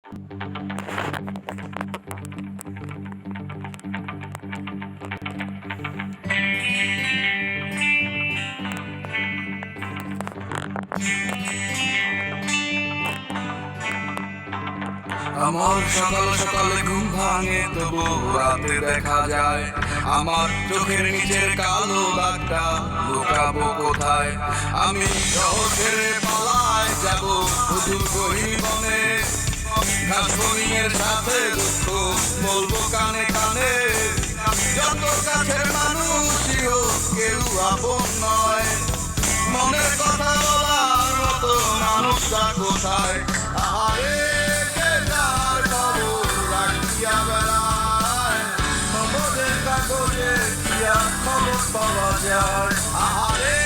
আমার সকাল সকালে ঘুম ভাঙে, তবু রাতে দেখা যায় আমার চোখের নিচের কালো দাগটা লুকাবো কোথায়। আমি শহর ছেড়ে পালায় যাব শুধু গহীন বনে, ঘাস হরিণের সাথে দুঃখ বলবো কানে কানে। যত কাছের মানুষই হোক কেউ আপন নয়, মনের কথা বলার মতো মানুষটা কোথায়। আহারে পাওয়া যায়, আহারে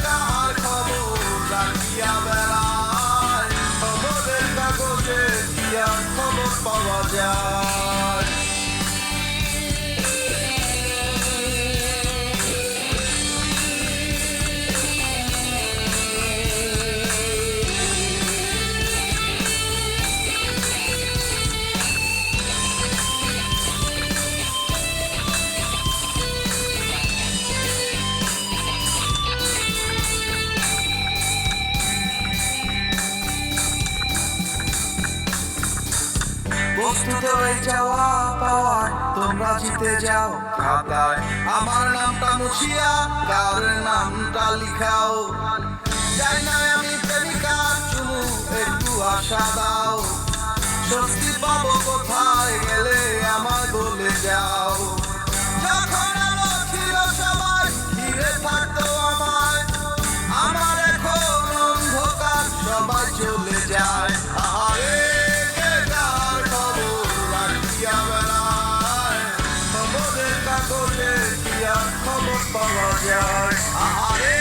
তাহার খবর রাখিয়া বেড়ায়, খবরের কাগজে কি আর খবর পাওয়া যায়। বস্তুত এই যাওয়া পাওয়ার তোমরা জিতে যাও খাতায়, আমার নামটা মুছিয়া কার নামটা লিখাও। চাই না আমি প্রেমিকার চুমু, একটু আশা দাও, স্বস্তি পাবো কোথায় গেলে আমায় বলে যাও। যখন আমার ছিল সবাই ঘিরে থাকতো আমায়, আমার এখন অন্ধকার সবাই চলে যায়। আহারে খবর পাওয়া যায়, আহারে